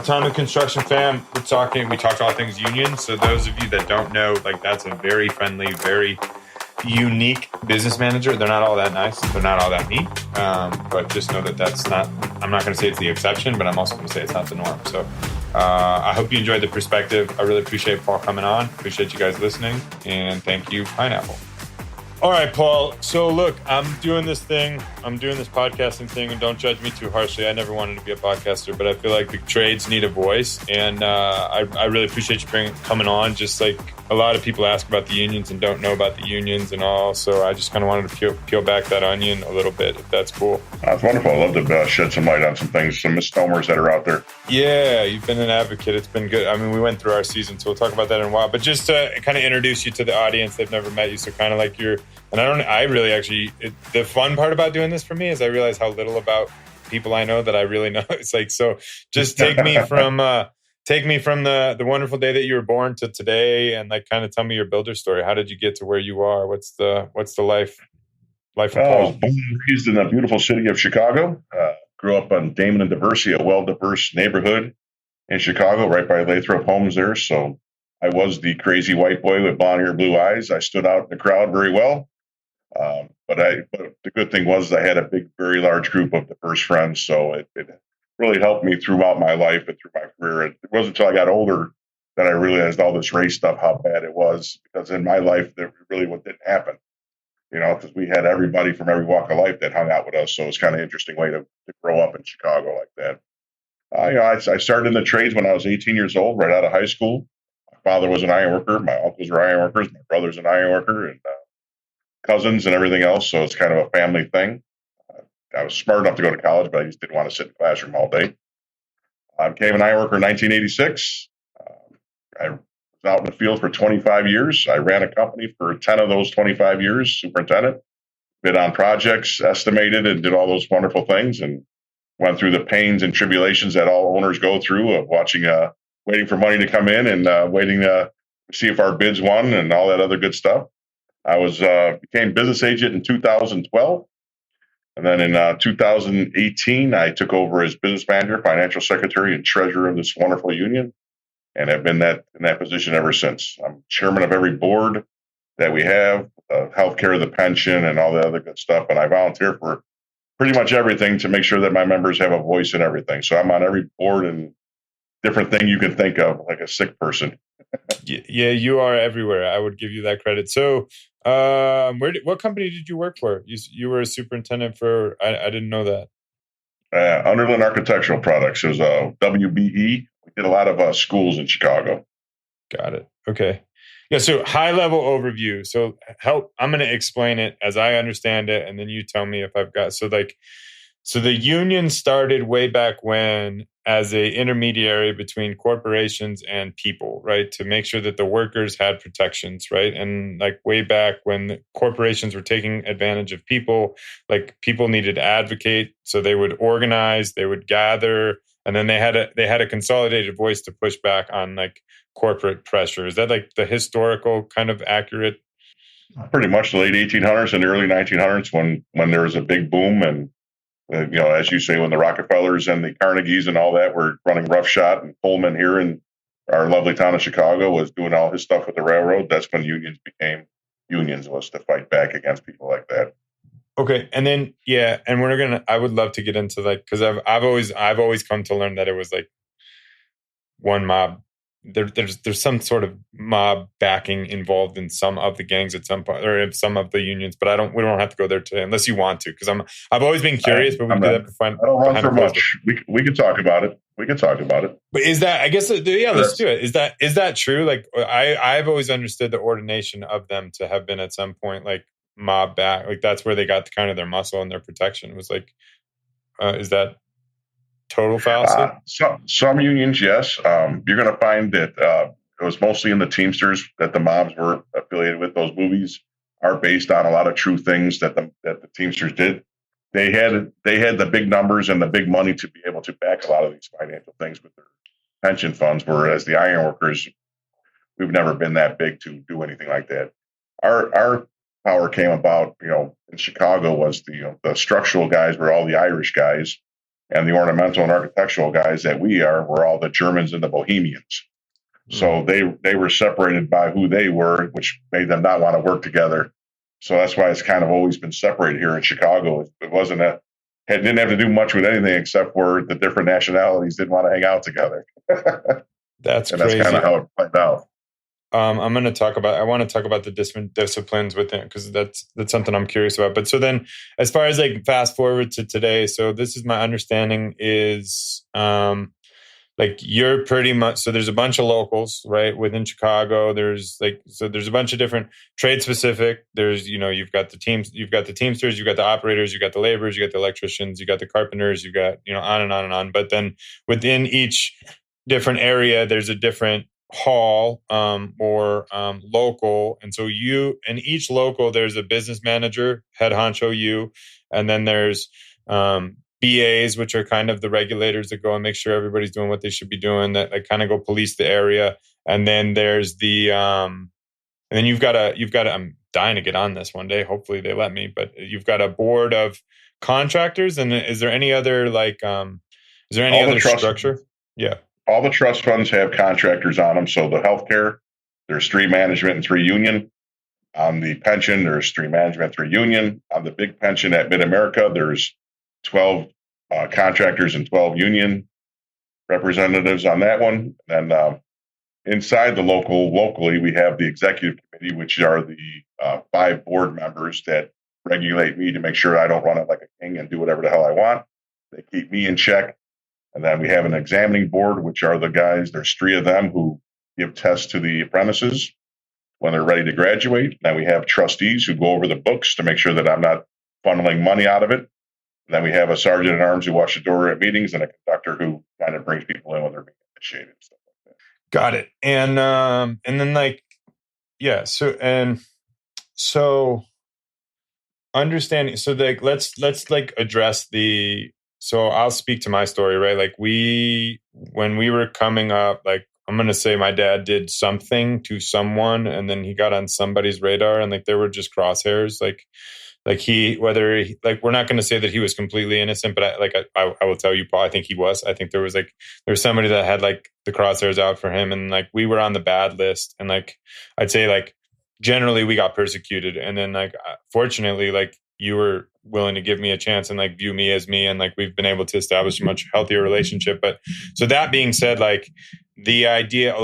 Time of Construction fam. We talked all things union. So those of you that don't know, like that's a very friendly, very unique business manager. They're not all that nice. They're not all that neat. But just know that that's not, I'm not going to say it's the exception, but I'm also going to say it's not the norm. So I hope you enjoyed the perspective. I really appreciate Paul coming on. Appreciate you guys listening. And thank you, Pineapple. All right, Paul. So look, I'm doing this podcasting thing, and don't judge me too harshly. I never wanted to be a podcaster, but I feel like the trades need a voice, and I really appreciate you coming on. Just like a lot of people ask about the unions and don't know about the unions and all, so I just kind of wanted to peel back that onion a little bit, if that's cool. That's wonderful. I love to shed some light on some things, some misnomers that are out there. Yeah, you've been an advocate. It's been good. I mean, we went through our season, so we'll talk about that in a while. But just to kind of introduce you to the audience, they've never met you, so kind of like the fun part about doing this for me is I realize how little about people I know that I really know. It's like, so just take me from the wonderful day that you were born to today, and like kind of tell me your builder story. How did you get to where you are? What's the life of Paul? I was born and raised in the beautiful city of Chicago. Grew up on Damon and Diversey, a well-diverse neighborhood in Chicago, right by Lathrop Homes there. So I was the crazy white boy with blonde hair, blue eyes. I stood out in the crowd very well. But the good thing was I had a very large group of diverse friends. So it really helped me throughout my life and through my career. It wasn't until I got older that I realized all this race stuff, how bad it was, because in my life, that really didn't happen. Because we had everybody from every walk of life that hung out with us. So it's kind of an interesting way to grow up in Chicago like that. I started in the trades when I was 18 years old, right out of high school. My father was an ironworker. My uncles were ironworkers. My brother's an ironworker, and cousins and everything else. So it's kind of a family thing. I was smart enough to go to college, but I just didn't want to sit in the classroom all day. I became an ironworker in 1986. I was out in the field for 25 years. I ran a company for 10 of those 25 years, superintendent, bid on projects, estimated, and did all those wonderful things, and went through the pains and tribulations that all owners go through of waiting for money to come in and waiting to see if our bids won and all that other good stuff. I became business agent in 2012. And then in 2018, I took over as business manager, financial secretary, and treasurer of this wonderful union, and have been in that position ever since. I'm chairman of every board that we have, healthcare, the pension, and all the other good stuff. And I volunteer for pretty much everything to make sure that my members have a voice in everything. So I'm on every board and different thing you can think of, like a sick person. Yeah, you are everywhere. I would give you that credit. So what company did you work for? You were a superintendent for, I didn't know that. Underland Architectural Products. It was WBE. We did a lot of schools in Chicago. Got it. Okay. Yeah. So high level overview. So I'm going to explain it as I understand it, and then you tell me if I've got. So the union started way back when as a intermediary between corporations and people, right? To make sure that the workers had protections, right? And like way back when the corporations were taking advantage of people, like people needed to advocate. So they would organize, they would gather, and then they had a consolidated voice to push back on like corporate pressure. Is that like the historical kind of accurate? Pretty much the late 1800s and early 1900s when there was a big boom, and as you say, when the Rockefellers and the Carnegies and all that were running roughshod, and Pullman here in our lovely town of Chicago was doing all his stuff with the railroad, that's when unions became unions, was to fight back against people like that. Okay. And then, yeah. And I would love to get into like, cause I've always come to learn that it was like one mob. There's some sort of mob backing involved in some of the gangs at some point, or in some of the unions, but we don't have to go there today unless you want to, because I've always been curious, but we do that for fun. I don't run for much. We can talk about it. But is that, I guess, yeah, let's do it. Is that true? Like I've always understood the ordination of them to have been at some point like mob back, like that's where they got kind of their muscle and their protection. It was like, is that total fallacy? Some unions, yes. You're going to find that it was mostly in the Teamsters that the mobs were affiliated with. Those movies are based on a lot of true things that the Teamsters did. They had the big numbers and the big money to be able to back a lot of these financial things with their pension funds, whereas the ironworkers, we've never been that big to do anything like that. Our power came about, in Chicago was the structural guys were all the Irish guys. and the ornamental and architectural guys that we are were all the Germans and the Bohemians. So they were separated by who they were, which made them not want to work together. So that's why it's kind of always been separated here in Chicago. It wasn't it didn't have to do much with anything except for the different nationalities didn't want to hang out together. That's and crazy. That's kind of how it played out. I want to talk about the different disciplines within, because that's something I'm curious about. But so then, as far as like fast forward to today, so this is my understanding is, like you're pretty much, so there's a bunch of locals, right? Within Chicago, there's a bunch of different trade specific. There's, you've got the teams, you've got the Teamsters, you've got the operators, you've got the laborers, you got the electricians, you got the carpenters, you got, on and on and on. But then within each different area, there's a different hall or local. And so in each local, there's a business manager, head honcho you, and then there's BAs, which are kind of the regulators that go and make sure everybody's doing what they should be doing, that like kind of go police the area. And then there's and then you've got I'm dying to get on this one day. Hopefully they let me, but you've got a board of contractors. And is there any other structure? Yeah. All the trust funds have contractors on them. So the healthcare, there's 3 management and 3 union. On the pension, there's 3 management, 3 union. On the big pension at Mid-America, there's 12 contractors and 12 union representatives on that one. And inside locally, we have the executive committee, which are the 5 board members that regulate me to make sure I don't run it like a king and do whatever the hell I want. They keep me in check. And then we have an examining board, which are the guys, there's 3 of them who give tests to the apprentices when they're ready to graduate. Then we have trustees who go over the books to make sure that I'm not funneling money out of it. And then we have a sergeant at arms who watch the door at meetings and a conductor who kind of brings people in when they're being initiated and stuff like that. Got it. And then like, yeah. So understanding. So like, let's like address so I'll speak to my story, right? Like when we were coming up, like I'm going to say my dad did something to someone and then he got on somebody's radar and like there were just crosshairs. Like we're not going to say that he was completely innocent, but I will tell you, Paul, I think he was. I think there was somebody that had like the crosshairs out for him and like we were on the bad list. And like, I'd say like generally we got persecuted. And then like, fortunately, like you were willing to give me a chance and like view me as me. And like, we've been able to establish a much healthier relationship. But so that being said, like the idea,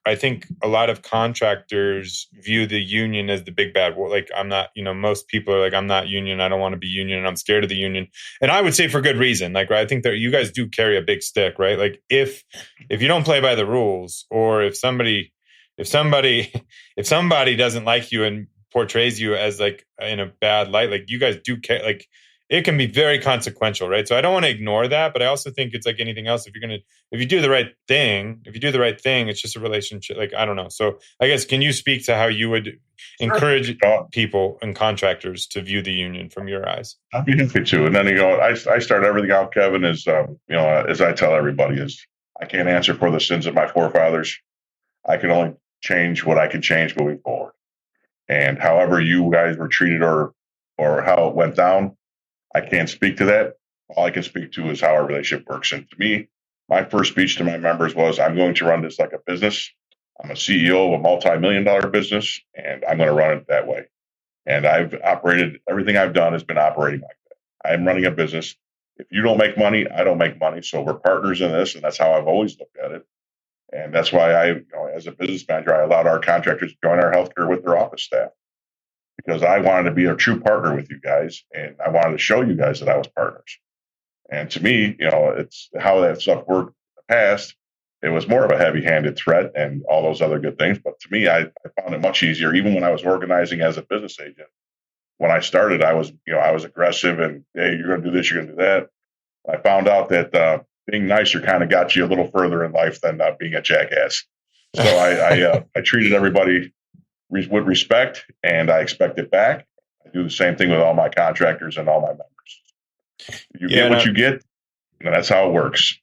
I think a lot of contractors view the union as the big bad war. Like I'm not, most people are like, I'm not union. I don't want to be union and I'm scared of the union. And I would say for good reason. Like, right, I think that you guys do carry a big stick, right? Like if you don't play by the rules or if somebody doesn't like you and portrays you as like in a bad light, like you guys do care, like it can be very consequential, right? So I don't want to ignore that, but I also think it's like anything else. If you do the right thing, it's just a relationship. Like, I don't know. So I guess, can you speak to how you would encourage people and contractors to view the union from your eyes? I'd be happy to. And then, I start everything out, Kevin, as I tell everybody is I can't answer for the sins of my forefathers. I can only change what I can change moving forward. And however you guys were treated or how it went down, I can't speak to that. All I can speak to is how our relationship works. And to me, my first speech to my members was, I'm going to run this like a business. I'm a CEO of a multi-million-dollar business, and I'm going to run it that way. And everything I've done has been operating like that. I'm running a business. If you don't make money, I don't make money. So we're partners in this, and that's how I've always looked at it. And that's why as a business manager, I allowed our contractors to join our healthcare with their office staff, because I wanted to be a true partner with you guys, and I wanted to show you guys that I was partners. And to me, it's how that stuff worked in the past. It was more of a heavy-handed threat and all those other good things. But to me, I found it much easier, even when I was organizing as a business agent. When I started, I was aggressive and, hey, you're going to do this, you're going to do that. I found out that being nicer kind of got you a little further in life than being a jackass. So I treated everybody with respect, and I expect it back. I do the same thing with all my contractors and all my members. You get what you get, and that's how it works.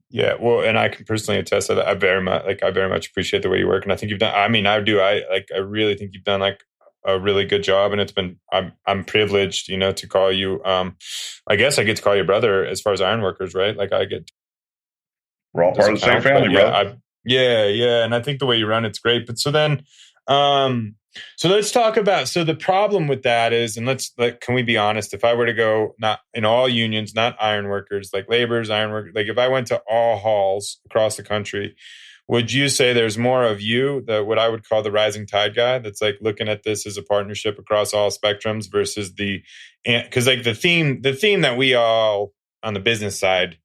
Yeah, well, and I can personally attest to that. I very much appreciate the way you work, and I think you've done. I mean, I do. I really think you've done like a really good job, and I'm privileged, to call you. I guess I get to call you brother as far as Ironworkers, right? Like We're all does part it of the same count? But family, brother. yeah, and I think the way you run it's great. But so then, so let's talk about the problem with that is, and can we be honest? If I were to go not in all unions, not ironworkers, like laborers, ironworkers, like if I went to all halls across the country, would you say there's more of you, what I would call the rising tide guy, that's like looking at this as a partnership across all spectrums versus because like the theme that we all on the business side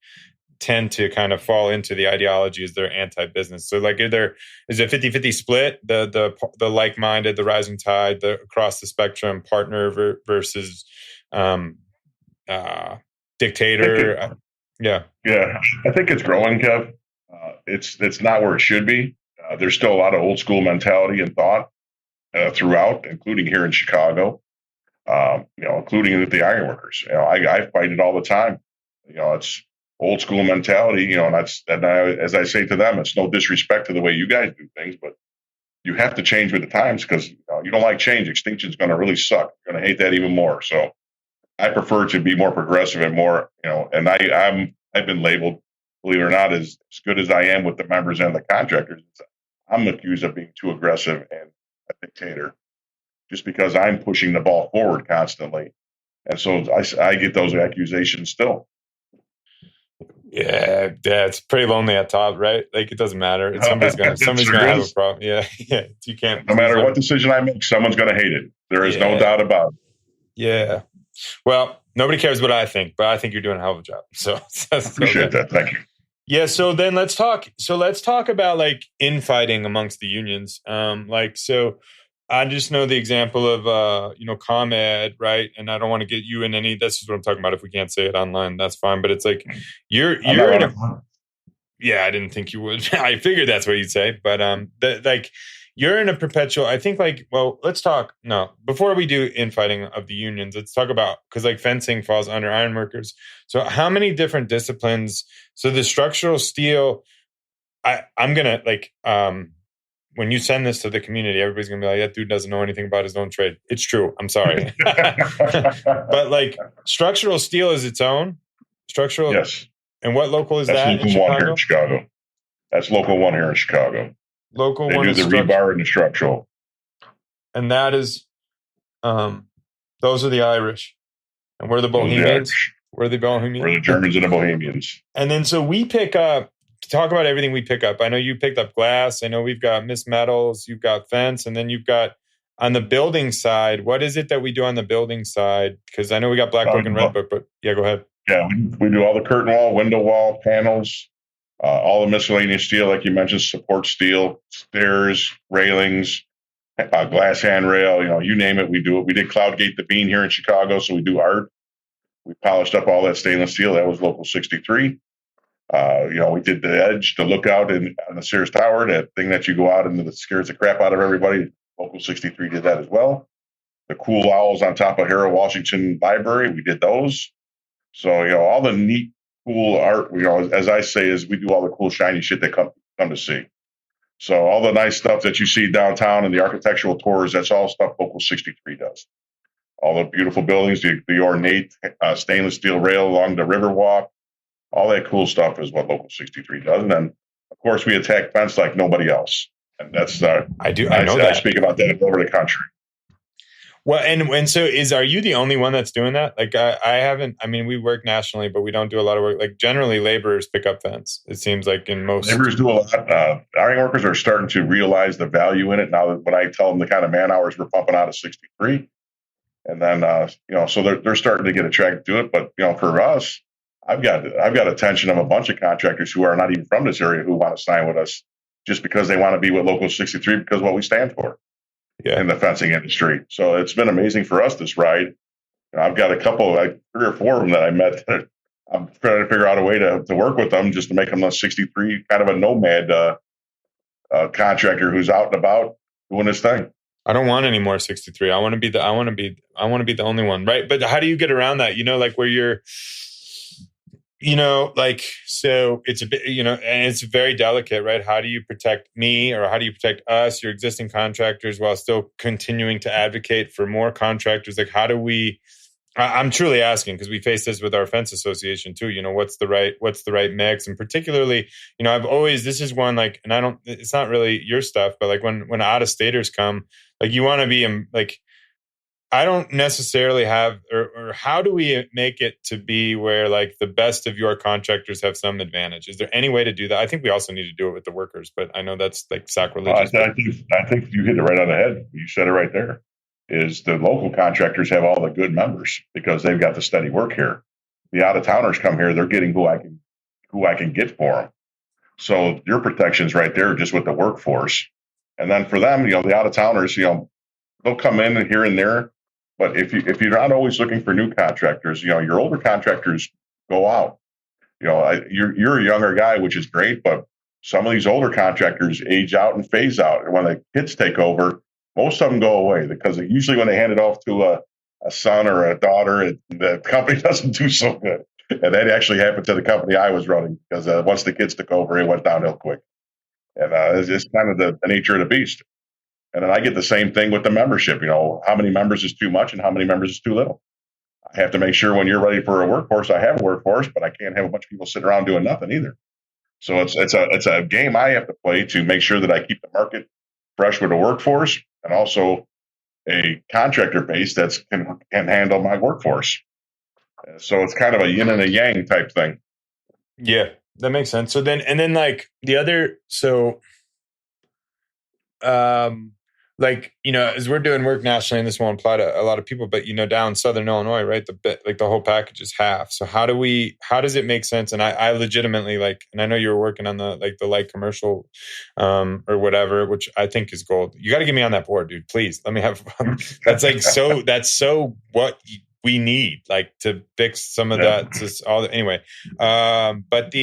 tend to kind of fall into the ideology is they're anti-business. So like is it 50-50 split, the like-minded, the rising tide, the across the spectrum partner versus dictator? Yeah. I think it's growing, Kev. It's not where it should be. There's still a lot of old school mentality and thought throughout, including here in Chicago. Including with the ironworkers. I fight it all the time. It's old school mentality. As I say to them, it's no disrespect to the way you guys do things, but you have to change with the times because you don't like change. Extinction is going to really suck. You're going to hate that even more. So I prefer to be more progressive and more, and I've been labeled, believe it or not, as good as I am with the members and the contractors. I'm accused of being too aggressive and a dictator just because I'm pushing the ball forward constantly. And so I get those accusations still. Yeah, it's pretty lonely at top, right? Like it doesn't matter. Somebody's gonna have a problem. Yeah, you can't. No matter what decision I make, someone's gonna hate it. There is no doubt about it. Yeah. Well, nobody cares what I think, but I think you're doing a hell of a job. So appreciate that. Thank you. Yeah. So then let's talk about like infighting amongst the unions. I just know the example of, ComEd, right? And I don't want to get you in any, this is what I'm talking about. If we can't say it online, that's fine. But it's like, you're in a, yeah, I didn't think you would. I figured that's what you'd say. But you're in a perpetual, I think let's talk, no, before we do infighting of the unions, let's talk about, because like fencing falls under ironworkers. So how many different disciplines? So the structural steel, I'm going to when you send this to the community, everybody's going to be like, that dude doesn't know anything about his own trade. It's true. I'm sorry. But like structural steel is its own structural. Yes. And what local is That's that? Local 1 here in Chicago. That's local 1 here in Chicago. Local they 1 do the rebar and the structural. And that is, those are the Irish. And we're the Bohemians. We're the Bohemians. We're the Germans and the Bohemians. And then so we pick up, to talk about everything we pick up. I know you picked up glass. I know we've got Miss Metals. You've got fence. And then you've got on the building side. What is it that we do on the building side? Because I know we got Black Book and Red Book, but yeah, go ahead. Yeah, we do all the curtain wall, window wall, panels, all the miscellaneous steel, like you mentioned, support steel, stairs, railings, glass handrail, you name it, we do it. We did Cloudgate the Bean here in Chicago, so we do art. We polished up all that stainless steel. That was local 63. We did the edge, the lookout on the Sears Tower, that thing that you go out into that scares the crap out of everybody. Local 63 did that as well. The cool owls on top of Harold Washington Library, we did those. So, all the neat, cool art, as I say, is we do all the cool, shiny shit they come to see. So all the nice stuff that you see downtown and the architectural tours, that's all stuff Local 63 does. All the beautiful buildings, the ornate stainless steel rail along the Riverwalk, all that cool stuff is what Local 63 does. And then, of course, we attack fence like nobody else. And that's I know that. I speak about that all over the country. Well, and so are you the only one that's doing that? Like I haven't, we work nationally, but we don't do a lot of work. Like generally laborers pick up fence. It seems like in most. Laborers do a lot. Iron workers are starting to realize the value in it now that when I tell them the kind of man hours we're pumping out of 63. And then, so they're starting to get attracted to it. But, for us, I've got attention of a bunch of contractors who are not even from this area who want to sign with us just because they want to be with Local 63 because of what we stand for. Yeah. In the fencing industry. So it's been amazing for us this ride. I've got a couple, 3 or 4 of them that I met. I'm trying to figure out a way to work with them just to make them a 63 kind of a nomad contractor who's out and about doing his thing. I don't want any more 63. I want to be the only one, right? But how do you get around that? Like where you're like, so it's a bit, and it's very delicate, right? How do you protect me, or how do you protect us, your existing contractors, while still continuing to advocate for more contractors? Like, how do we, I'm truly asking, because we face this with our fence association too. What's the right mix? And particularly, I've always, this is one, like, and it's not really your stuff, but like when out of staters come, like, you want to be like, I don't necessarily have, or how do we make it to be where like the best of your contractors have some advantage? Is there any way to do that? I think we also need to do it with the workers, but I know that's like sacrilegious. I think you hit it right on the head. You said it right there. Is the local contractors have all the good members because they've got the steady work here. The out of towners come here; they're getting who I can get for them. So your protection's right there, just with the workforce. And then for them, the out of towners, they'll come in and here and there. But if you're not always looking for new contractors, your older contractors go out. You're a younger guy, which is great, but some of these older contractors age out and phase out. And when the kids take over, most of them go away because usually when they hand it off to a son or a daughter, the company doesn't do so good. And that actually happened to the company I was running because once the kids took over, it went downhill quick. And it's kind of the nature of the beast. And then I get the same thing with the membership. How many members is too much and how many members is too little. I have to make sure when you're ready for a workforce, I have a workforce, but I can't have a bunch of people sitting around doing nothing either. So it's a game I have to play to make sure that I keep the market fresh with a workforce and also a contractor base that can handle my workforce. So it's kind of a yin and a yang type thing. Yeah, that makes sense. So then like the other, so like, as we're doing work nationally, and this won't apply to a lot of people, but down in Southern Illinois, right, the whole package is half. So how does it make sense? And I legitimately, like, and I know you were working on the light commercial or whatever, which I think is gold. You got to get me on that board, dude. Please let me have that's like that's so what we need, like, to fix some of that. Just anyway. But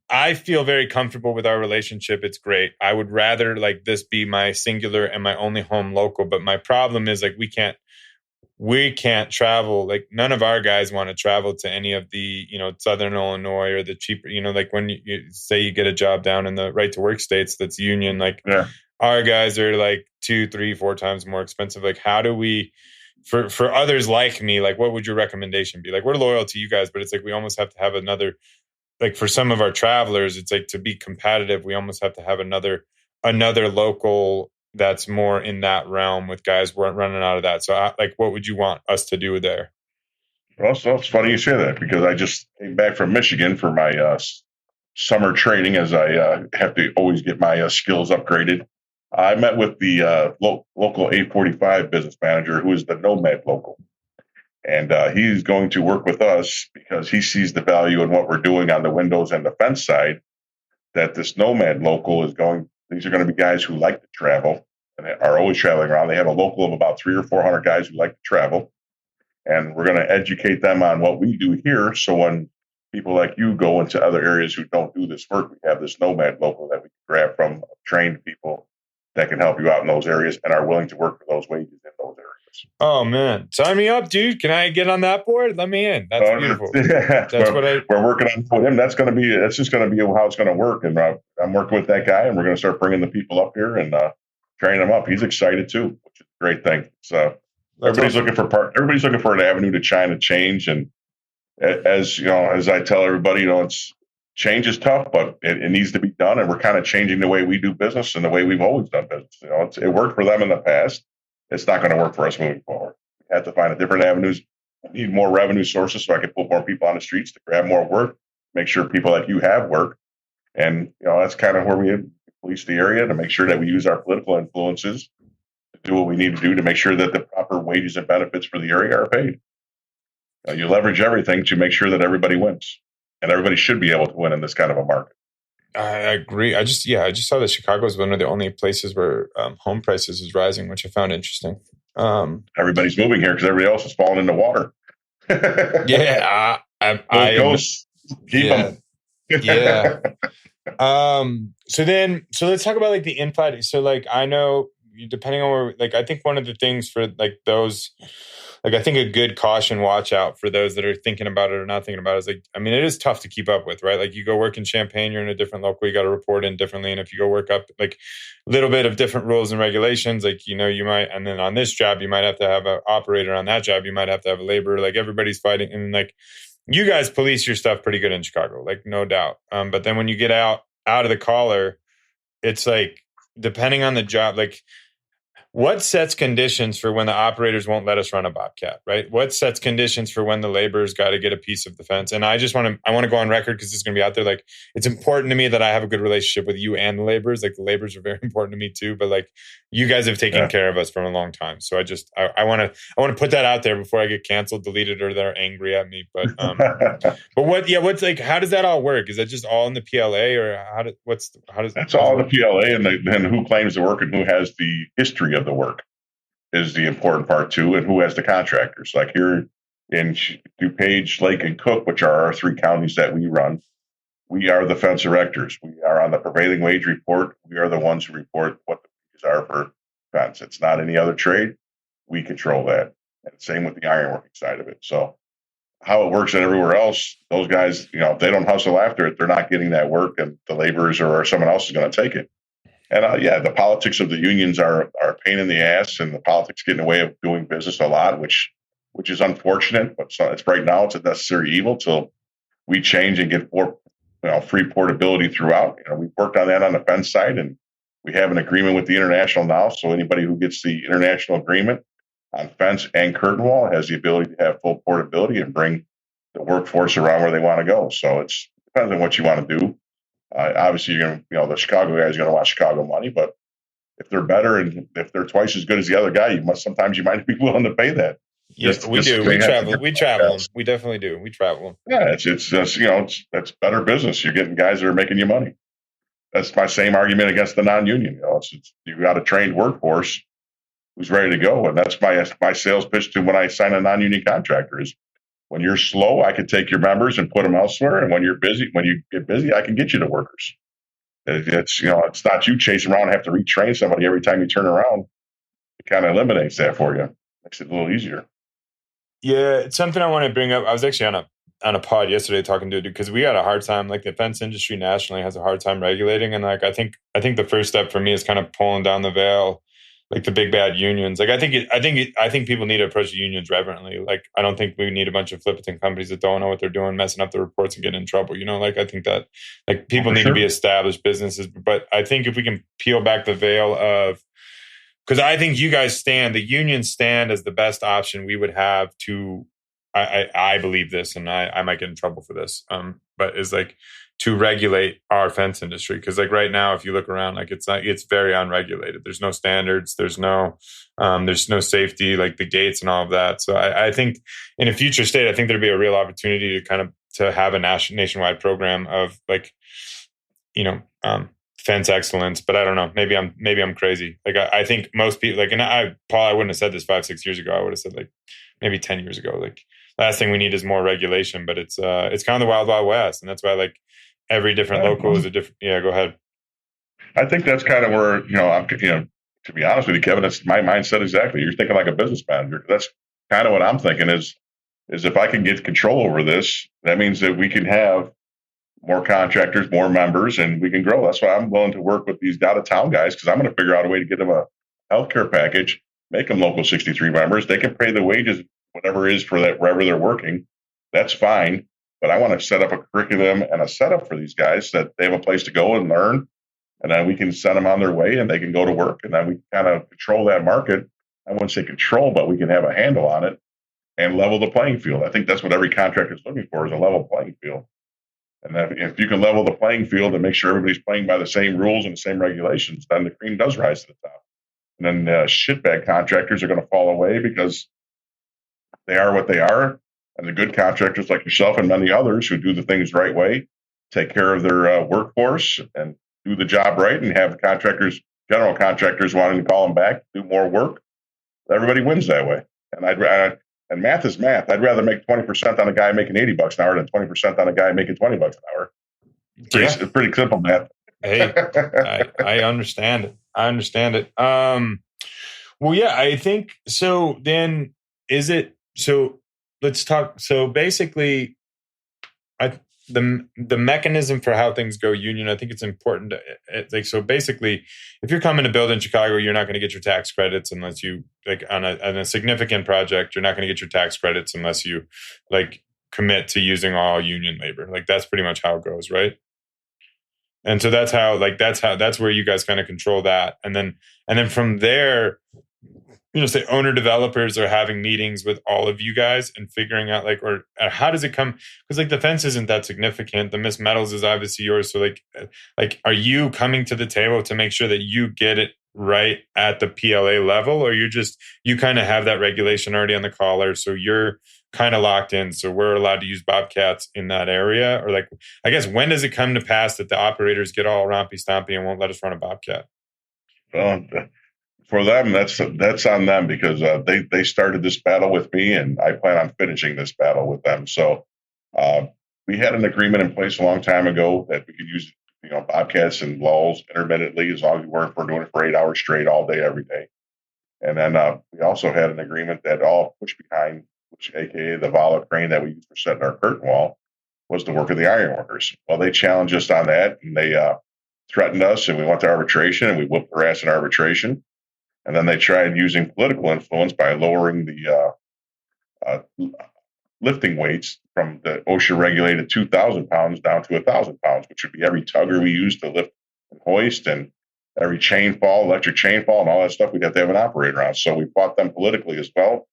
I feel very comfortable with our relationship. It's great. I would rather like this be my singular and my only home local. But my problem is, like, we can't travel. Like, none of our guys want to travel to any of the, Southern Illinois or the cheaper, like when you say you get a job down in the right to work states, that's union, like, our guys are like 2, 3, 4 times more expensive. Like, how do we, for others like me, like, what would your recommendation be? Like, we're loyal to you guys, but it's like, we almost have to have another, like, for some of our travelers, it's like, to be competitive, we almost have to have another local that's more in that realm with guys running out of that. So what would you want us to do there? Well, so it's funny you say that because I just came back from Michigan for my summer training, as I have to always get my skills upgraded. I met with the local 845 business manager, who is the Nomad local. And he's going to work with us because he sees the value in what we're doing on the windows and the fence side. That this Nomad local these are going to be guys who like to travel and are always traveling around. They have a local of about 300 or 400 guys who like to travel. And we're going to educate them on what we do here. So when people like you go into other areas who don't do this work, we have this Nomad local that we can grab from trained people that can help you out in those areas and are willing to work for those wages in those areas. Oh man, sign me up, dude. Can I get on that board? Let me in. That's beautiful. That's we're working on with him. That's just going to be how it's going to work. And I'm working with that guy, and we're going to start bringing the people up here and training them up. He's excited too, which is a great thing. So everybody's looking for an avenue to try to change. And as I tell everybody, change is tough, but it needs to be done. And we're kind of changing the way we do business and the way we've always done business. It worked for them in the past. It's not going to work for us moving forward. We have to find different avenues. We need more revenue sources so I can put more people on the streets to grab more work, make sure people like you have work. And, that's kind of where we police the area, to make sure that we use our political influences to do what we need to do to make sure that the proper wages and benefits for the area are paid. You leverage everything to make sure that everybody wins, and everybody should be able to win in this kind of a market. I agree. I just saw that Chicago is one of the only places where home prices is rising, which I found interesting. Everybody's moving here because everybody else is falling in the water. Yeah, keep them. Yeah. So let's talk about like the infighting. So like, I know, depending on where, like, I think one of the things for like those like, I think a good caution watch out for those that are thinking about it or not thinking about it is like, I mean, it is tough to keep up with, right? Like you go work in Champaign, you're in a different local, you got to report in differently. And if you go work up like a little bit of different rules and regulations, like, you know, you might, and then on this job, you might have to have an operator. On that job, you might have to have a laborer. Like everybody's fighting. And like, you guys police your stuff pretty good in Chicago, like no doubt. But then when you get out of the collar, it's like, depending on the job, like, what sets conditions for when the operators won't let us run a Bobcat, right? What sets conditions for when the laborers got to get a piece of the fence? And I want to go on record because it's going to be out there. Like, it's important to me that I have a good relationship with you and the laborers. Like the laborers are very important to me too, but like you guys have taken care of us for a long time. So I want to put that out there before I get canceled, deleted, or they're angry at me. But what's like, how does that all work? Is that just all in the PLA or That's all in the PLA, and then who claims the work and who has the history of the work is the important part too, and who has the contractors. Like here in DuPage, Lake, and Cook, which are our 3 counties that we run, we are the fence erectors. We are on the prevailing wage report. We are the ones who report what the wages are for fence. It's not any other trade. We control that. And same with the ironworking side of it. So how it works at everywhere else, those guys, you know, if they don't hustle after it, they're not getting that work, and the laborers or someone else is going to take it. And the politics of the unions are a pain in the ass, and the politics get in the way of doing business a lot, which is unfortunate. But it's right now it's a necessary evil till we change and get more, free portability throughout. You know, we've worked on that on the fence side, and we have an agreement with the international now. So anybody who gets the international agreement on fence and curtain wall has the ability to have full portability and bring the workforce around where they want to go. So it depends on what you want to do. Obviously, you're going to, the Chicago guys are going to want Chicago money, but if they're better and if they're twice as good as the other guy, sometimes you might be willing to pay that. Yes, we do. We travel them. We definitely do. We travel them. Yeah, that's better business. You're getting guys that are making you money. That's my same argument against the non-union. You got a trained workforce who's ready to go, and that's my sales pitch to when I sign a non-union contractor is, when you're slow, I can take your members and put them elsewhere. And when you get busy, I can get you the workers. It's not you chasing around and have to retrain somebody every time you turn around. It kind of eliminates that for you. Makes it a little easier. Yeah, it's something I want to bring up. I was actually on a pod yesterday talking to a dude because we had a hard time. Like the fence industry nationally has a hard time regulating, and like I think the first step for me is kind of pulling down the veil. Like the big bad unions. Like I think people need to approach the unions reverently. Like I don't think we need a bunch of flippant companies that don't know what they're doing, messing up the reports and getting in trouble. Like I think that like people need to be established businesses. But I think if we can peel back the veil of, because I think you guys the unions stand as the best option we would have to. I believe this, and I might get in trouble for this. But is like to regulate our fence industry, because like right now, if you look around, like it's very unregulated. There's no standards. There's no safety, like the gates and all of that. So I think in a future state, I think there'd be a real opportunity to have a nationwide program of like, fence excellence. But I don't know. Maybe I'm crazy. Like I think most people Paul, I wouldn't have said this 5-6 years ago. I would have said like maybe 10 years ago. Like last thing we need is more regulation. But it's kind of the wild, wild west, and that's why like every different local is a different. Yeah, go ahead. I think that's kind of where to be honest with you, Kevin, it's my mindset exactly. You're thinking like a business manager. That's kind of what I'm thinking is if I can get control over this, that means that we can have more contractors, more members, and we can grow. That's why I'm willing to work with these out of town guys, because I'm going to figure out a way to get them a healthcare package, make them local 63 members. They can pay the wages, whatever it is for that, wherever they're working. That's fine. But I want to set up a curriculum and a setup for these guys that they have a place to go and learn. And then we can send them on their way and they can go to work. And then we kind of control that market. I wouldn't say control, but we can have a handle on it and level the playing field. I think that's what every contractor is looking for, is a level playing field. And if you can level the playing field and make sure everybody's playing by the same rules and the same regulations, then the cream does rise to the top. And then shitbag contractors are going to fall away because they are what they are. And the good contractors like yourself and many others who do the things the right way, take care of their workforce and do the job right, and have general contractors wanting to call them back, do more work. Everybody wins that way. And math is math. I'd rather make 20% on a guy making $80 an hour than 20% on a guy making $20 an hour. It's pretty simple math. Hey, I understand it. Well, yeah, I think so. Then is it so? Let's talk. So basically, the mechanism for how things go union, I think it's important so basically, if you're coming to build in Chicago, you're not going to get your tax credits unless you like on a significant project. You're not going to get your tax credits unless you like commit to using all union labor. Like that's pretty much how it goes, right? And so that's where you guys kind of control that, and then from there, say owner developers are having meetings with all of you guys and figuring out or how does it come? Because like the fence isn't that significant. The Miss Metals is obviously yours. So like, are you coming to the table to make sure that you get it right at the PLA level, or you kind of have that regulation already on the collar, so you're kind of locked in? So we're allowed to use Bobcats in that area, or like, I guess, when does it come to pass that the operators get all rompy stompy and won't let us run a Bobcat? For them, that's on them, because they started this battle with me, and I plan on finishing this battle with them. So we had an agreement in place a long time ago that we could use Bobcats and lulls intermittently, as long as we're doing it for 8 hours straight, all day, every day. And then we also had an agreement that all push behind, which aka the Vala crane that we use for setting our curtain wall, was the work of the ironworkers. Well, they challenged us on that, and they threatened us, and we went to arbitration, and we whooped their ass in arbitration. And then they tried using political influence by lowering the lifting weights from the OSHA regulated 2,000 pounds down to 1,000 pounds, which would be every tugger we use to lift and hoist, and every chain fall, electric chain fall, and all that stuff. We'd have to have an operator on. So we fought them politically as well.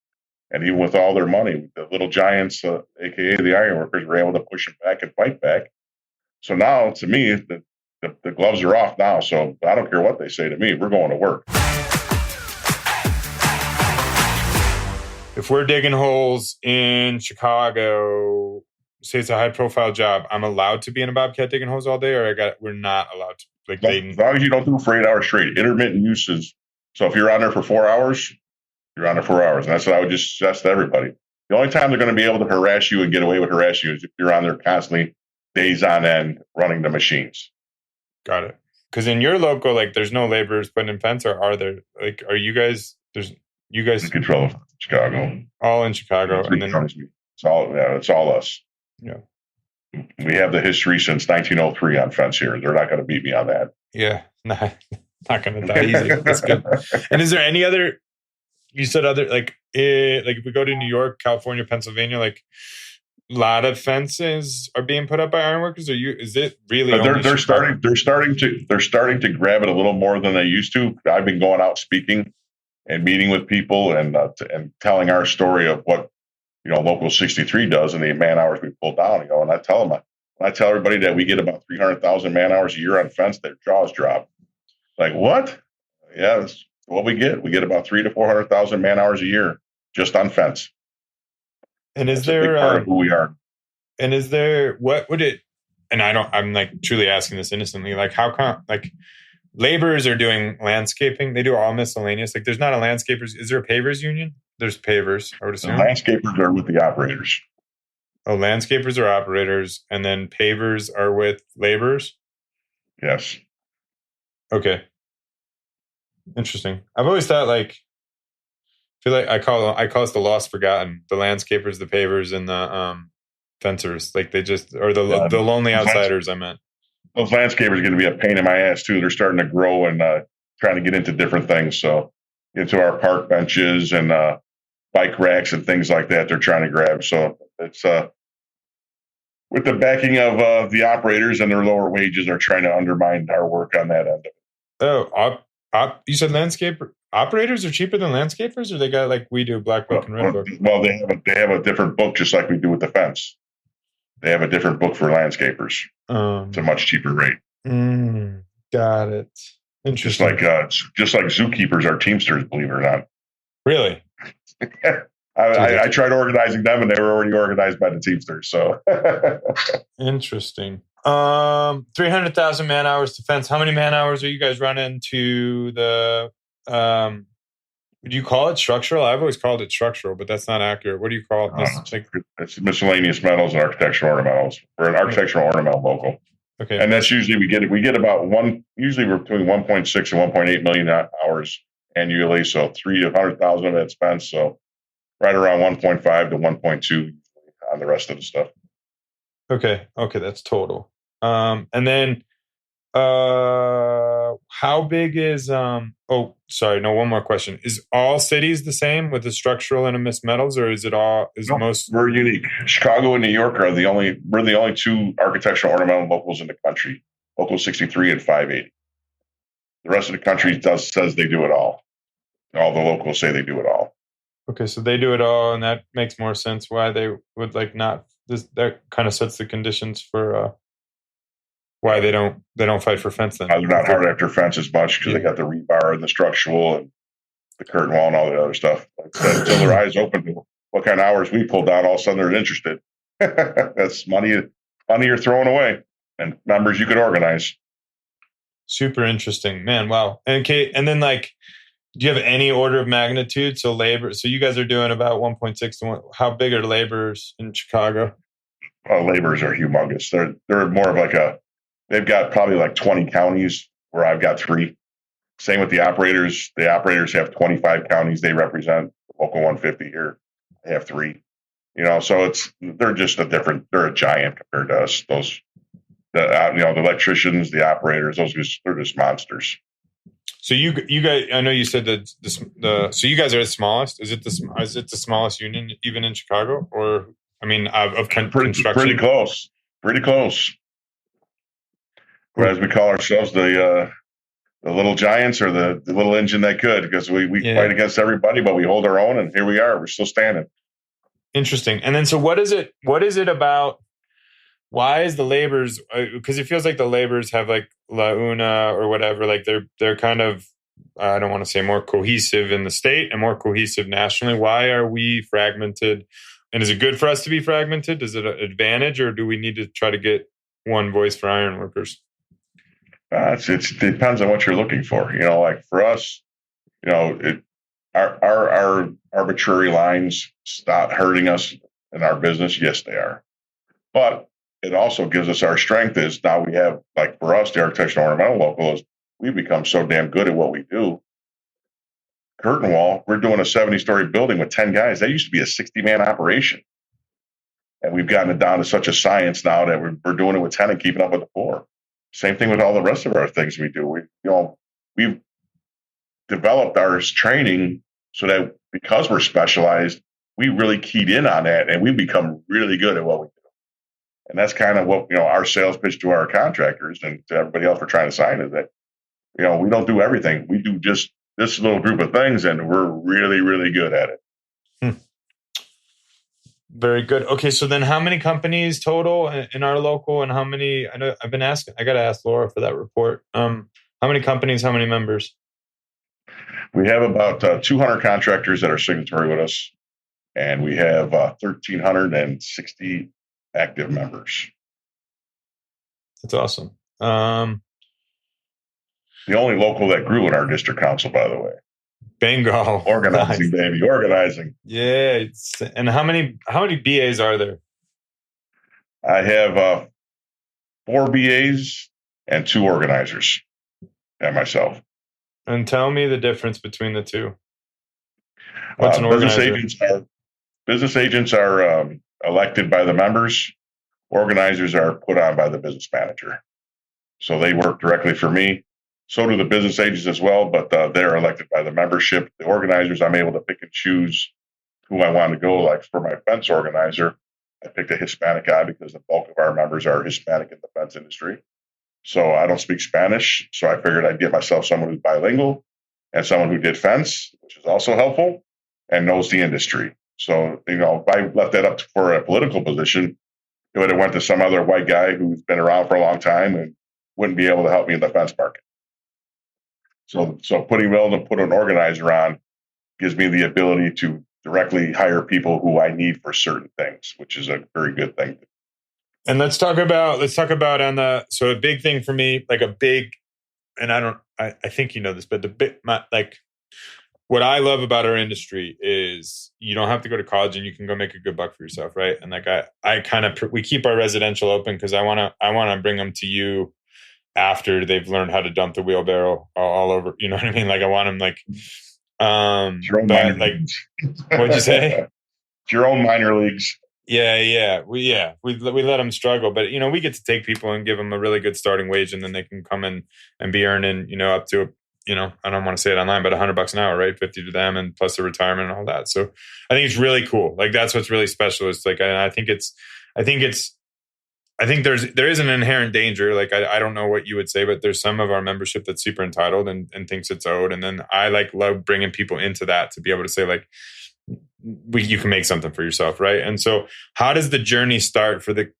And even with all their money, the little giants, aka the ironworkers, were able to push them back and fight back. So now, to me, the gloves are off now. So I don't care what they say to me. We're going to work. If we're digging holes in Chicago, say it's a high-profile job, I'm allowed to be in a Bobcat digging holes all day, or we're not allowed to? As long as you don't do it for 8 hours straight, intermittent uses. So if you're on there for 4 hours, you're on there 4 hours, and that's what I would just suggest to everybody. The only time they're going to be able to harass you and get away with harassing you is if you're on there constantly, days on end, running the machines. Got it. Because in your local, there's no laborers putting in fence, or are there? Are you guys? You guys in control of Chicago. All in Chicago, and then it's all us. Yeah, we have the history since 1903 on fence here. They're not going to beat me on that. Yeah, not going to die easy. That's good. And is there any other? You said other if we go to New York, California, Pennsylvania, a lot of fences are being put up by ironworkers. Is it really? They're starting to grab it a little more than they used to. I've been going out speaking and meeting with people and telling our story of what Local 63 does and the man hours we pull down. And I tell everybody that we get about 300,000 man hours a year on fence, their jaws drop. Like, what? Yeah, that's what we get. We get about 300,000 to 400,000 man hours a year just on fence. And is there a big part of who we are? And is there what would it? And I'm truly asking this innocently. How come laborers are doing landscaping? They do all miscellaneous. There's not a landscapers. Is there a pavers union? There's pavers, I would assume. The landscapers are with the operators. Oh, landscapers are operators, and then pavers are with laborers? Yes. Okay. Interesting. I've always thought I feel like I call us the lost forgotten. The landscapers, the pavers, and the fencers. They just or the lonely outsiders. I meant. Those landscapers are going to be a pain in my ass too. They're starting to grow and trying to get into different things. So into our park benches and bike racks and things like that, they're trying to grab. So it's with the backing of the operators and their lower wages, are trying to undermine our work on that end. Oh, you said landscaper operators are cheaper than landscapers, or they got we do black book and red book? Well, they have a different book, just like we do with the fence. They have a different book for landscapers. It's a much cheaper rate. Got it. Interesting. Just like zookeepers are Teamsters, believe it or not. Really? I tried organizing them, and they were already organized by the Teamsters. So interesting. 300,000 man hours to fence. How many man hours are you guys running to the? Do you call it structural? I've always called it structural, but that's not accurate. What do you call it? It's miscellaneous metals and architectural ornamentals. We're an architectural ornamental local. Okay. And that's usually we get about usually we're between 1.6 and 1.8 million hours annually. So 300,000 of that's spent. So right around 1.5 to 1.2 on the rest of the stuff. Okay, that's total. And then how big is oh, sorry, no, one more question. Is all cities the same with the structural and emiss metals, or is it all No, most? we're unique. Chicago and New York we're the only two architectural ornamental locals in the country. Local 63 and 580. The rest of the country says they do it all. All the locals say they do it all. Okay, so they do it all, and that makes more sense why they would like not this. That kind of sets the conditions for why they don't fight for fence then. They're not hard after fence as much because they got the rebar and the structural and the curtain wall and all the other stuff. Until their eyes open to what kind of hours we pull down, all of a sudden they're interested. That's money you're throwing away, and members you could organize. Super interesting, man. Wow. And Kate, and then like, do you have any order of magnitude? So labor. So you guys are doing about 1.6 to 1. How big are laborers in Chicago? Laborers are humongous. They're more of like they've got probably like 20 counties where I've got 3. Same with the operators. The operators have 25 counties they represent. Local 150 here, they have 3. So they're just they're a giant compared to us. The electricians, the operators, they're just monsters. So you guys, I know you said that so you guys are the smallest. Is it the smallest union even in Chicago, or I mean of construction? Pretty close. As we call ourselves, the little giants, or the little engine that could, because we fight against everybody, but we hold our own, and here we are. We're still standing. Interesting. And then, so what is it about? Why is the laborers? Because it feels like the laborers have like La Una or whatever. Like they're kind of, I don't want to say more cohesive in the state and more cohesive nationally. Why are we fragmented? And is it good for us to be fragmented? Is it an advantage, or do we need to try to get one voice for ironworkers? It depends on what you're looking for. Like for us, our arbitrary lines stop hurting us in our business. Yes, they are. But it also gives us our strength is now we have, like for us, the architectural ornamental locals, we've become so damn good at what we do. Curtain wall, we're doing a 70-story building with 10 guys. That used to be a 60-man operation. And we've gotten it down to such a science now that we're doing it with 10 and keeping up with the 4. Same thing with all the rest of our things we do. We've developed our training so that because we're specialized, we really keyed in on that, and we've become really good at what we do. And that's kind of what our sales pitch to our contractors and to everybody else we're trying to sign is that we don't do everything. We do just this little group of things, and we're really, really good at it. Very good. Okay, so then how many companies total in our local, and how many? I know I've been asking. I got to ask Laura for that report. How many companies? How many members? We have about 200 contractors that are signatory with us, and we have 1,360 active members. That's awesome. The only local that grew in our district council, by the way. Bingo. Organizing, nice. Baby, organizing. Yeah. And how many BAs are there? I have 4 BAs and 2 organizers, and myself. And tell me the difference between the two. What's an organizer? Business agents are elected by the members. Organizers are put on by the business manager. So they work directly for me. So do the business agents as well, but they're elected by the membership. The organizers, I'm able to pick and choose who I want to go. Like for my fence organizer, I picked a Hispanic guy because the bulk of our members are Hispanic in the fence industry. So I don't speak Spanish. So I figured I'd get myself someone who's bilingual and someone who did fence, which is also helpful, and knows the industry. So, if I left that up for a political position, it would have went to some other white guy who's been around for a long time and wouldn't be able to help me in the fence market. So putting an organizer on gives me the ability to directly hire people who I need for certain things, which is a very good thing. And let's talk about so a big thing for me, like and I think you know this, but what I love about our industry is you don't have to go to college and you can go make a good buck for yourself, right? And like we keep our residential open because I want to bring them to you after they've learned how to dump the wheelbarrow all over. You know what I mean? Like I want them like, but like, what'd you say? your own minor leagues. We let them struggle, but we get to take people and give them a really good starting wage, and then they can come in and be earning up to I don't want to say it online, but $100 an hour, right? 50 to them, and plus the retirement and all that. So I think it's really cool. Like that's what's really special. It's like I think there is an inherent danger. Like I don't know what you would say, but there's some of our membership that's super entitled and thinks it's owed, and then I love bringing people into that to be able to say like, you can make something for yourself, right? And so how does the journey start for the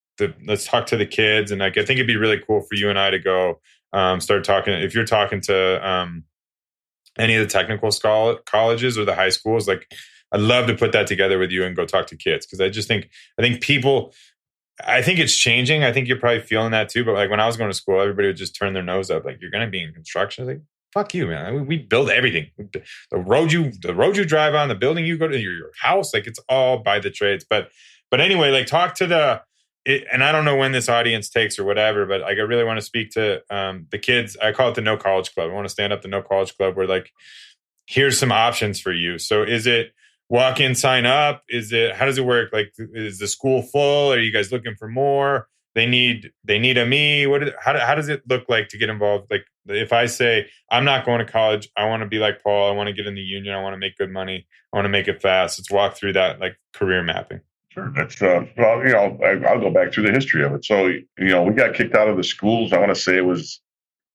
let's talk to the kids? And like I think it'd be really cool for you and I to go start talking, if you're talking to any of the technical colleges or the high schools, like I'd love to put that together with you and go talk to kids, because I think it's changing. I think you're probably feeling that too. But like when I was going to school, everybody would just turn their nose up. Like, you're going to be in construction. Like, fuck you, man. We build everything. The road you drive on, the building you go to, your house, like it's all by the trades. But anyway, like talk to and I don't know when this audience takes or whatever, but like I really want to speak to the kids. I call it the No College Club. I want to stand up the No College Club, where like, here's some options for you. So is it walk in, sign up? How does it work? Like, is the school full? Are you guys looking for more? They need a me. How does it look like to get involved? Like, if I say I'm not going to college, I want to be like Paul, I want to get in the union, I want to make good money, I want to make it fast. Let's walk through that, like career mapping. Sure. That's I'll go back through the history of it. So we got kicked out of the schools. I want to say it was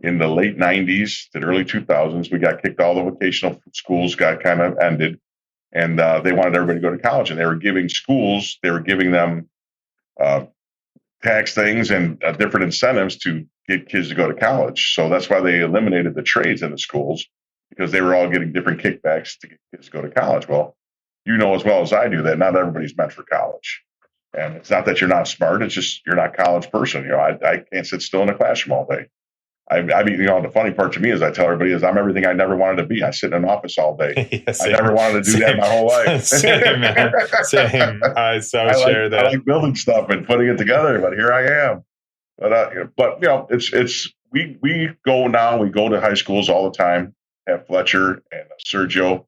in the late 90s to the early 2000s. We got kicked. All the vocational schools got kind of ended, and they wanted everybody to go to college. And they were giving them tax things and different incentives to get kids to go to college. So that's why they eliminated the trades in the schools, because they were all getting different kickbacks to get kids to go to college. Well, you know as well as I do that not everybody's meant for college. And it's not that you're not smart. It's just you're not a college person. I can't sit still in a classroom all day. I mean, the funny part to me is I tell everybody is I'm everything I never wanted to be. I sit in an office all day. Yeah, I never wanted to do that my whole life. Same, man. Same. I share that. I like building stuff and putting it together, but here I am. But we go now. We go to high schools all the time. Have Fletcher and Sergio.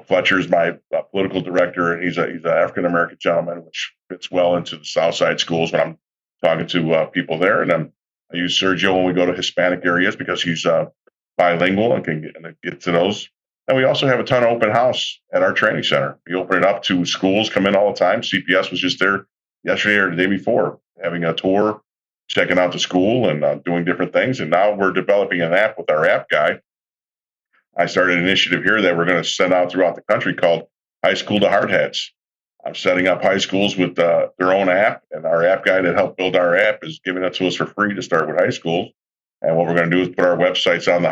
Fletcher's my political director, and he's an African American gentleman, which fits well into the South Side schools when I'm talking to people there. And then I use Sergio when we go to Hispanic areas because he's bilingual and can get to those. And we also have a ton of open house at our training center. We open it up to schools, come in all the time. CPS was just there yesterday or the day before, having a tour, checking out the school and doing different things. And now we're developing an app with our app guy. I started an initiative here that we're going to send out throughout the country called High School to Hard Hats. I'm setting up high schools with their own app, and our app guy that helped build our app is giving it to us for free to start with high schools. And what we're going to do is put our websites on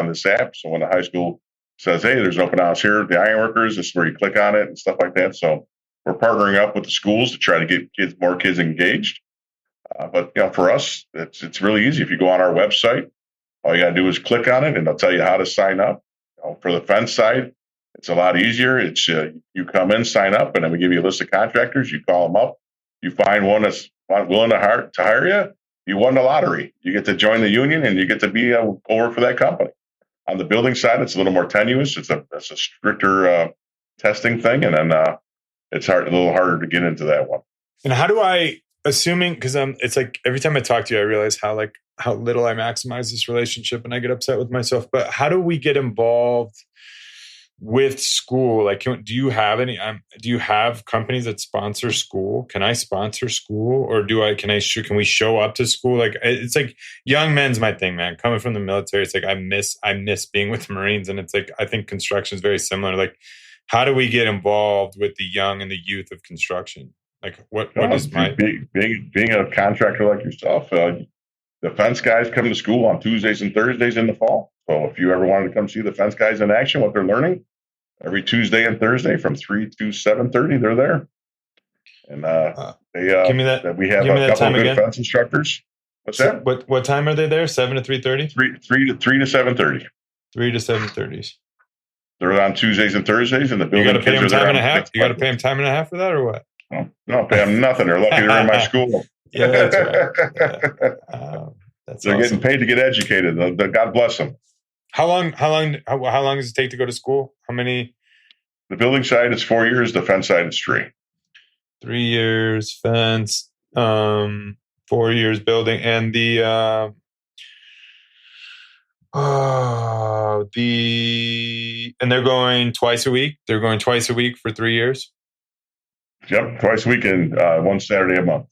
this app. So when the high school says, hey, there's an open house here, the Ironworkers, this is where you click on it and stuff like that. So we're partnering up with the schools to try to get more kids engaged. But for us, it's really easy. If you go on our website, all you got to do is click on it, and they'll tell you how to sign up. For the fence side, it's a lot easier. It's you come in, sign up, and then we give you a list of contractors. You call them up. You find one that's willing to hire you. You won the lottery. You get to join the union, and you get to be over for that company. On the building side, it's a little more tenuous. It's a stricter testing thing, and then it's a little harder to get into that one. And how do I, assuming, because it's like every time I talk to you, I realize how little I maximize this relationship, and I get upset with myself. But how do we get involved with school? Like, do you have companies that sponsor school? Can I sponsor school, or can we show up to school? Like, it's like young men's my thing, man. Coming from the military, it's like I miss being with the Marines, and it's like I think construction is very similar. Like, how do we get involved with the young and the youth of construction? Like, what is my being a contractor like yourself? The fence guys come to school on Tuesdays and Thursdays in the fall. So if you ever wanted to come see the fence guys in action, what they're learning, every Tuesday and Thursday from 3 to 7:30, they're there. And give me that. We have a couple of good fence instructors. What's that? What time are they there? 7 to 3:30? 3 to 7:30. 3 to 7:30. They're on Tuesdays and Thursdays, and the building. You got to pay them time and a half. You got to pay them time and a half for that, or what? No, pay them nothing. They're lucky they're in my school. Yeah, that's right. Yeah. They're awesome. Getting paid to get educated. God bless them. How long does it take to go to school? How many? The building side is 4 years. The fence side is 3. 3 years fence, 4 years building, and and they're going twice a week. They're going twice a week for 3 years. Yep, twice a week and one Saturday a month.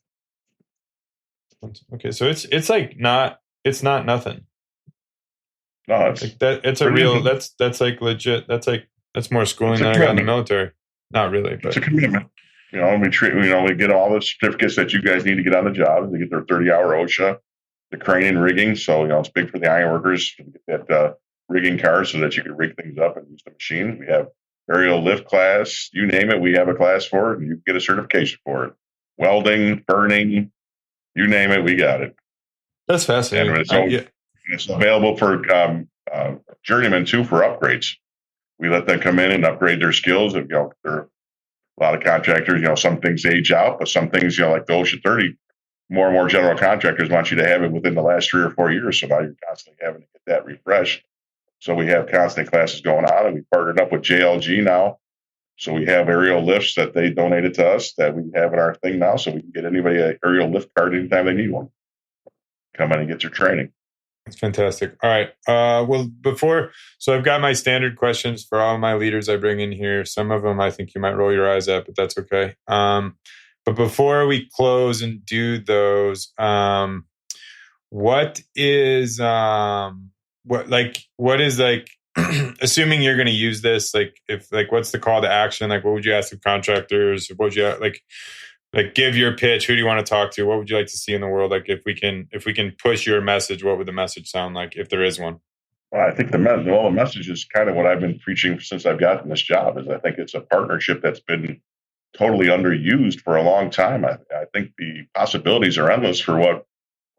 Okay, so it's like it's not nothing. No, it's like that. It's a real. That's like legit. That's more schooling than I got in the military. Not really, but it's a commitment. We get all the certificates that you guys need to get on the job. They get their 30-hour OSHA, the crane and rigging. So it's big for the ironworkers to get that rigging card so that you can rig things up and use the machine. We have aerial lift class, you name it, we have a class for it, and you get a certification for it. Welding, burning, you name it, we got it. That's fascinating. And it's available for journeymen too for upgrades. We let them come in and upgrade their skills. And there are a lot of contractors. Some things age out, but some things, like the OSHA 30, more and more general contractors want you to have it within the last 3 or 4 years. So now you're constantly having to get that refreshed. So we have constant classes going on, and we partnered up with JLG now. So we have aerial lifts that they donated to us that we have in our thing now. So we can get anybody an aerial lift card anytime they need one. Come in and get your training. That's fantastic. All right. So I've got my standard questions for all my leaders I bring in here. Some of them I think you might roll your eyes at, but that's okay. But before we close and do those, what is assuming you're going to use this, what's the call to action? What would you ask of contractors? What would you give your pitch? Who do you want to talk to? What would you like to see in the world? If we can push your message, what would the message sound like if there is one? Well, I think the message is kind of what I've been preaching since I've gotten this job. Is I think it's a partnership that's been totally underused for a long time. I think the possibilities are endless for what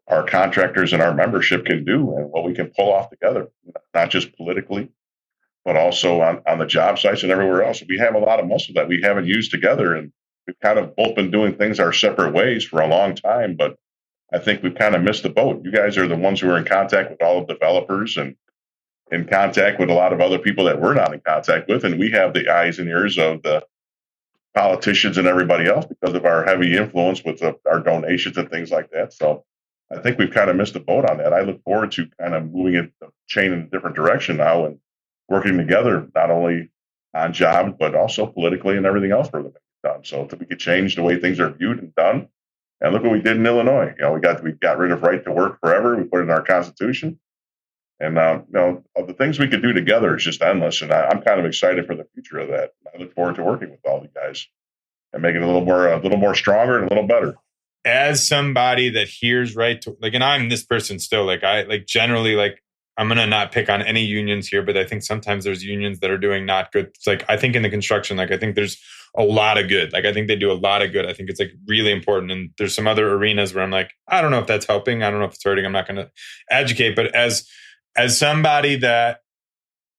our contractors and our membership can do and what we can pull off together, not just politically, but also on the job sites and everywhere else. We have a lot of muscle that we haven't used together, and we've kind of both been doing things our separate ways for a long time, but I think we've kind of missed the boat. You guys are the ones who are in contact with all the developers and in contact with a lot of other people that we're not in contact with, and we have the eyes and ears of the politicians and everybody else because of our heavy influence with our donations and things like that. So I think we've kind of missed the boat on that. I look forward to kind of moving the chain in a different direction now and working together, not only on jobs, but also politically and everything else for them done. So that we could change the way things are viewed and done. And look what we did in Illinois. We got rid of right to work forever. We put it in our Constitution. And the things we could do together is just endless. And I'm kind of excited for the future of that. I look forward to working with all the guys and making it a little more stronger and a little better. As somebody that hears right to and I'm this person still, generally, I'm going to not pick on any unions here, but I think sometimes there's unions that are doing not good. It's I think in the construction, I think there's a lot of good. I think they do a lot of good. I think it's really important. And there's some other arenas where I'm I don't know if that's helping. I don't know if it's hurting. I'm not going to educate, but as somebody that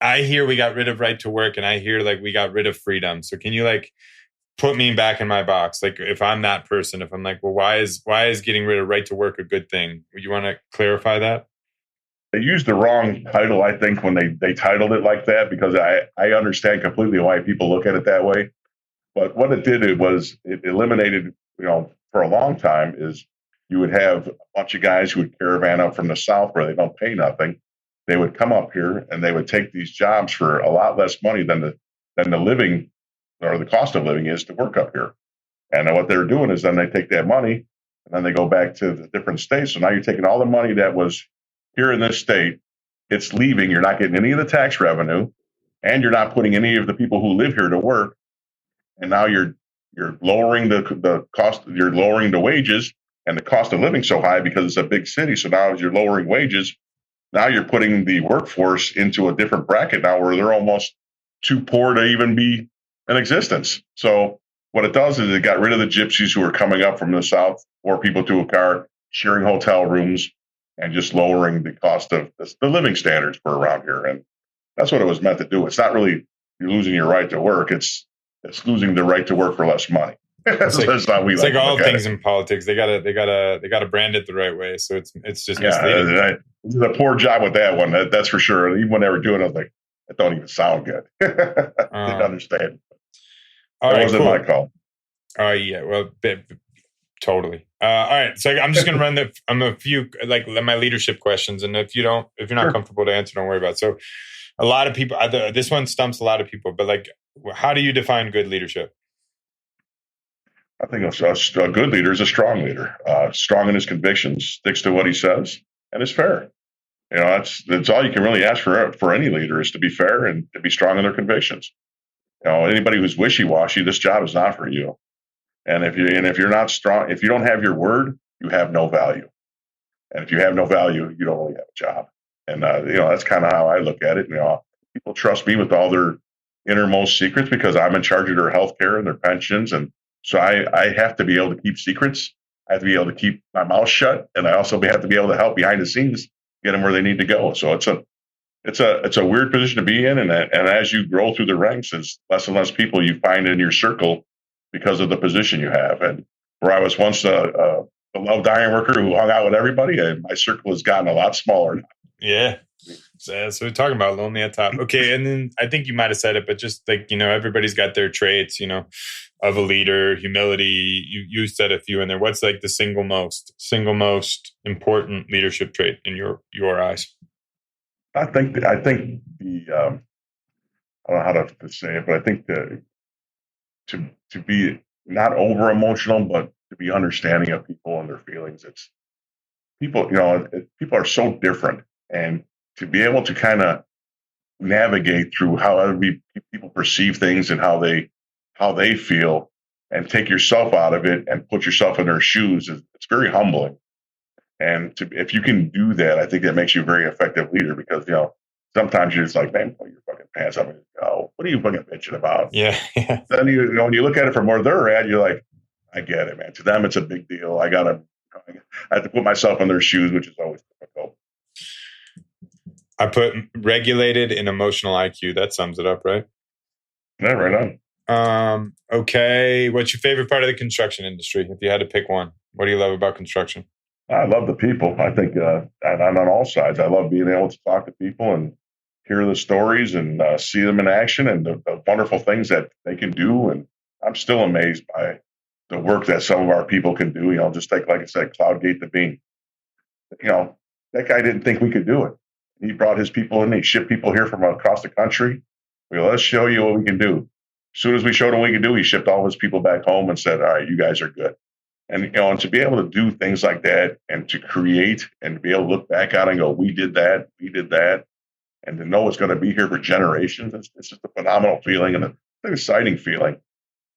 I hear we got rid of right to work and I hear we got rid of freedom. So can you put me back in my box? If I'm that person, if I'm well, why is getting rid of right to work a good thing? Would you want to clarify that? They used the wrong title, I think, when they titled it like that, because I understand completely why people look at it that way. But what it did, was it eliminated, for a long time, is you would have a bunch of guys who would caravan up from the South where they don't pay nothing. They would come up here and they would take these jobs for a lot less money than the living or the cost of living is to work up here. And what they're doing is then they take that money and then they go back to the different states. So now you're taking all the money that was here in this state, it's leaving. You're not getting any of the tax revenue, and you're not putting any of the people who live here to work. And now you're lowering the cost. You're lowering the wages, and the cost of living so high because it's a big city. So now as you're lowering wages, now you're putting the workforce into a different bracket now where they're almost too poor to even be in existence. So what it does is it got rid of the gypsies who are coming up from the South, 4 people to a car, sharing hotel rooms, and just lowering the cost of the living standards for around here. And that's what it was meant to do. It's not really you're losing your right to work. It's losing the right to work for less money. That's how we it's all things in politics. They gotta brand it the right way. So it's just misleading. It's a poor job with that one. That's for sure. And even when they were doing it, I was that don't even sound good. Didn't understand. All right, wasn't cool. my call. Yeah. Well, totally. All right. So I'm just going to run a few, like my leadership questions. And if you're not Sure. comfortable to answer, don't worry about it. So a lot of people, this one stumps a lot of people, but like, how do you define good leadership? I think a good leader is a strong leader, strong in his convictions, sticks to what he says, and is fair. That's all you can really ask for any leader is to be fair and to be strong in their convictions. Anybody who's wishy-washy, this job is not for you. And if you're not strong, if you don't have your word, you have no value. And if you have no value, you don't really have a job. And that's kind of how I look at it. People trust me with all their innermost secrets because I'm in charge of their health care and their pensions, and so I have to be able to keep secrets. I have to be able to keep my mouth shut, and I also have to be able to help behind the scenes get them where they need to go. So it's a weird position to be in, and as you grow through the ranks, it's less and less people you find in your circle because of the position you have. And where I was once a loved iron worker who hung out with everybody, and my circle has gotten a lot smaller. Yeah. So we're talking about lonely at top. Okay. And then I think you might have said it, but just like, everybody's got their traits, of a leader, humility. You said a few in there. What's like the single most important leadership trait in your eyes? I think the I don't know how to say it, but I think that to be not over emotional, but to be understanding of people and their feelings. It's people, people are so different, and to be able to kind of navigate through how other people perceive things and how they feel, and take yourself out of it and put yourself in their shoes, it's very humbling. And if you can do that, I think that makes you a very effective leader because sometimes you're just like, man, pull your fucking pants up and go, what are you fucking bitching about? Yeah. Then when you look at it from where they're at, you're like, I get it, man. To them, it's a big deal. I have to put myself in their shoes, which is always difficult. I put regulated and emotional IQ. That sums it up, right? Yeah, right on. Okay. What's your favorite part of the construction industry? If you had to pick one, what do you love about construction? I love the people. I think, and I'm on all sides. I love being able to talk to people and hear the stories and see them in action and the wonderful things that they can do. And I'm still amazed by the work that some of our people can do. Just like I said, Cloudgate the Beam. That guy didn't think we could do it. He brought his people in. He shipped people here from across the country. Let's show you what we can do. As soon as we showed him what we could do, he shipped all his people back home and said, all right, you guys are good. And, and to be able to do things like that and to create and to be able to look back on it and go, we did that, and to know it's going to be here for generations, it's just a phenomenal feeling and an exciting feeling.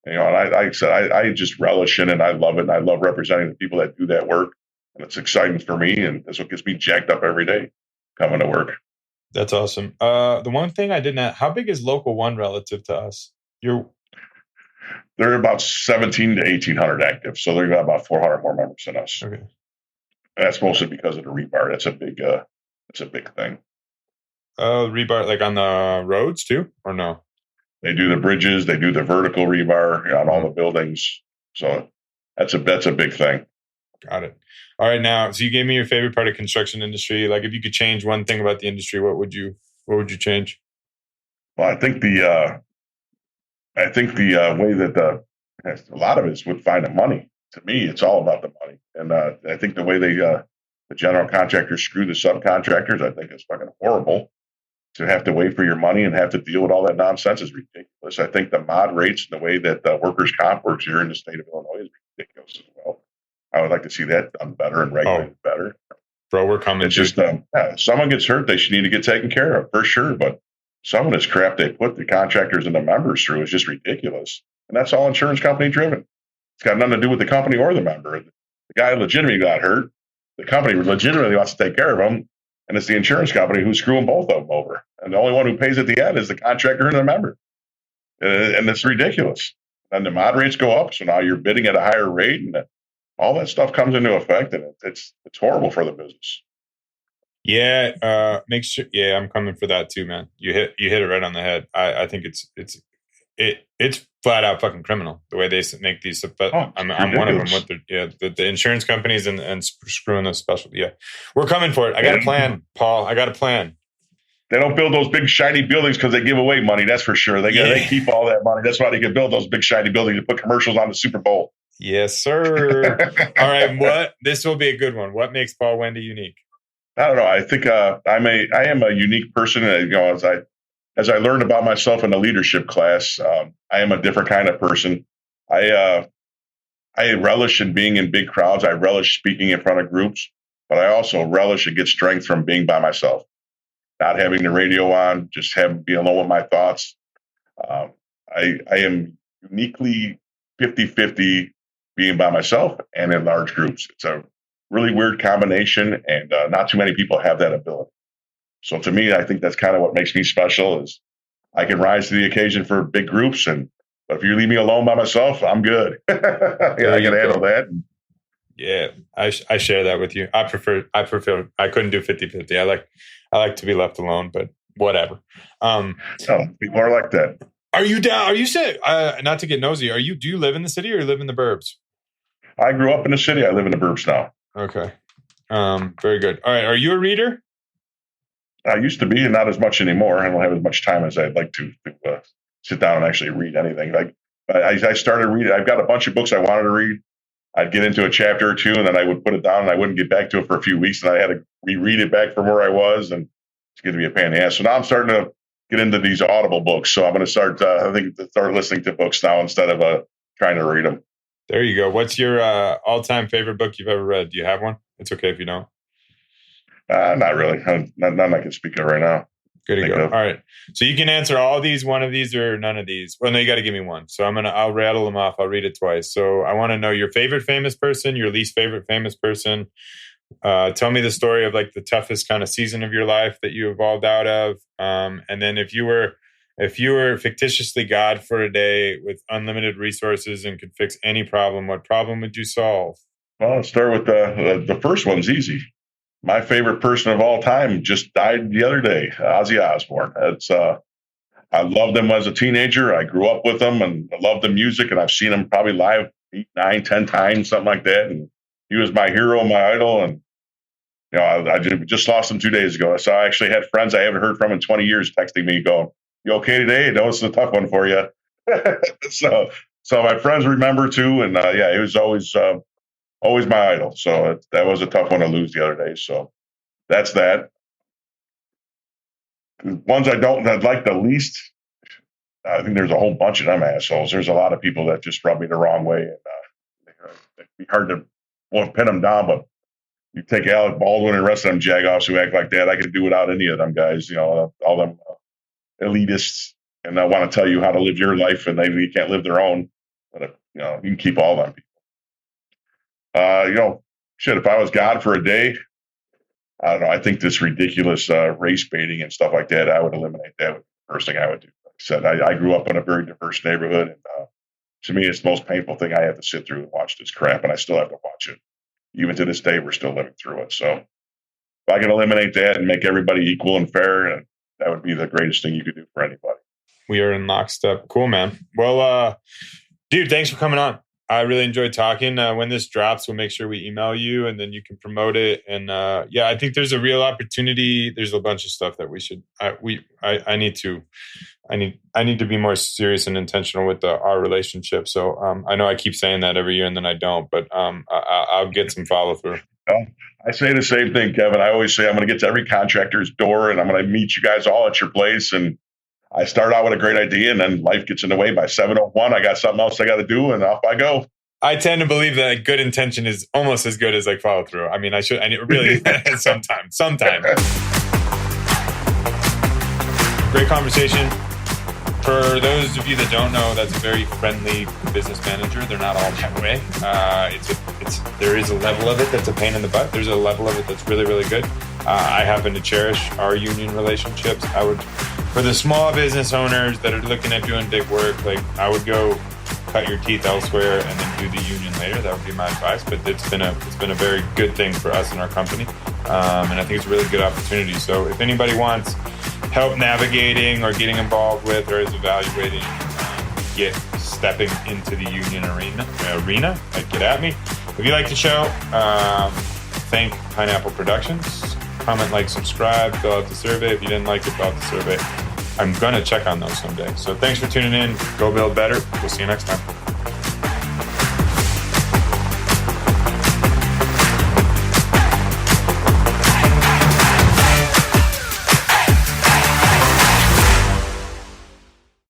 And like I said, I just relish in it. I love it. And I love representing the people that do that work. And it's exciting for me. And that's what gets me jacked up every day coming to work. That's awesome. The one thing I didn't how big is Local 1 relative to us? They're about 17 to 1,800 active. So they've got about 400 more members than us. Okay. And that's mostly because of the rebar. That's a big thing. Rebar, like on the roads too, or no? They do the bridges. They do the vertical rebar on all the buildings. So that's a big thing. Got it. All right. Now, so you gave me your favorite part of construction industry. Like if you could change one thing about the industry, what would you change? Well, I think the way that a lot of it is with finding money. To me, it's all about the money. And I think the way the general contractors screw the subcontractors, I think it's fucking horrible. To have to wait for your money and have to deal with all that nonsense is ridiculous. I think the mod rates and the way that workers' comp works here in the state of Illinois is ridiculous as well. I would like to see that done better and regulated better. Bro, we're coming. It's just if someone gets hurt, they should need to get taken care of for sure. But some of this crap they put the contractors and the members through is just ridiculous. And that's all insurance company driven. It's got nothing to do with the company or the member. The guy legitimately got hurt. The company legitimately wants to take care of him. And it's the insurance company who's screwing both of them over. And the only one who pays at the end is the contractor and the member. And it's ridiculous. And the mod rates go up. So now you're bidding at a higher rate. And all that stuff comes into effect. And it's horrible for the business. Yeah. Make sure. Yeah, I'm coming for that too, man. You hit it right on the head. I think it's flat out fucking criminal the way they make these. But I'm one of them. The insurance companies and screwing those special. Yeah, we're coming for it. I got a plan, Paul. I got a plan. They don't build those big shiny buildings because they give away money. That's for sure. They keep all that money. That's why they can build those big shiny buildings to put commercials on the Super Bowl. Yes, sir. All right. This will be a good one. What makes Paul Wende unique? I don't know. I think I am a unique person. As I learned about myself in the leadership class, I am a different kind of person. I relish in being in big crowds. I relish speaking in front of groups, but I also relish and get strength from being by myself, not having the radio on, just be alone with my thoughts. I am uniquely 50-50 being by myself and in large groups. It's a really weird combination, and not too many people have that ability. So to me, I think that's kind of what makes me special is I can rise to the occasion for big groups, but if you leave me alone by myself, I'm good. I can handle that. Yeah, I share that with you. I prefer. I couldn't do 50-50. I like to be left alone, but whatever. People are like that. Are you down? Are you sick? Not to get nosy. Do you live in the city or you live in the burbs? I grew up in the city. I live in the burbs now. Okay. Very good. All right. Are you a reader? I used to be, and not as much anymore. I don't have as much time as I'd like to sit down and actually read anything. I started reading. I've got a bunch of books I wanted to read. I'd get into a chapter or two, and then I would put it down, and I wouldn't get back to it for a few weeks, and I had to reread it back from where I was, and it's going to be a pain in the ass. So now I'm starting to get into these Audible books. So I'm going to start listening to books now instead of trying to read them. There you go. What's your all-time favorite book you've ever read? Do you have one? It's okay if you don't. Not really. None I can speak of right now. Good to go. All right. So you can answer all these, one of these, or none of these. Well, no, you got to give me one. So I'll rattle them off. I'll read it twice. So I want to know your favorite famous person, your least favorite famous person. Tell me the story of like the toughest kind of season of your life that you evolved out of. And then if you were fictitiously God for a day with unlimited resources and could fix any problem, what problem would you solve? Well, let's start with the first one's easy. My favorite person of all time just died the other day, Ozzy Osbourne. I loved him as a teenager. I grew up with him and I loved the music, and I've seen him probably live 8, 9, 10 times, something like that. And he was my hero, my idol. And I just lost him 2 days ago. So I actually had friends I haven't heard from in 20 years texting me going, "You okay today? No, it's a tough one for you." so my friends remember too. And it was always my idol. So that was a tough one to lose the other day. So that's that. The ones I'd like the least, I think there's a whole bunch of them assholes. There's a lot of people that just rub me the wrong way. And it'd be hard to pin them down, but you take Alec Baldwin and the rest of them jagoffs who act like that, I could do without any of them guys, all them elitists, and I want to tell you how to live your life, and you can't live their own. But you can keep all them people. If I was God for a day, I don't know. I think this ridiculous race baiting and stuff like that, I would eliminate that. Would be the first thing I would do. Like I said, I grew up in a very diverse neighborhood, and to me, it's the most painful thing. I have to sit through and watch this crap, and I still have to watch it. Even to this day, we're still living through it. So if I can eliminate that and make everybody equal and fair, that would be the greatest thing you could do for anybody. We are in lockstep. Cool, man. Well, dude, thanks for coming on. I really enjoyed talking. When this drops, we'll make sure we email you, and then you can promote it. And I think there's a real opportunity. There's a bunch of stuff that we should. I need to be more serious and intentional with our relationship. So I know I keep saying that every year, and then I don't. But I'll get some follow through. I say the same thing, Kevin. I always say I'm going to get to every contractor's door, and I'm going to meet you guys all at your place. And I start out with a great idea, and then life gets in the way. By 7:01, I got something else I got to do, and off I go. I tend to believe that good intention is almost as good as like follow through. I mean, I really sometimes. Great conversation. For those of you that don't know, that's a very friendly business manager. They're not all that way. There is a level of it that's a pain in the butt. There's a level of it that's really, really good. I happen to cherish our union relationships. For the small business owners that are looking at doing big work, I would go cut your teeth elsewhere and then do the union later. That would be my advice. But it's been a very good thing for us and our company, and I think it's a really good opportunity. So if anybody wants help navigating or getting involved with or is evaluating stepping into the union arena, get at me. If you like the show, thank Pineapple Productions. comment, like, subscribe, fill out the survey. If you didn't like it, fill out the survey. I'm going to check on those someday. So thanks for tuning in. Go build better. We'll see you next time.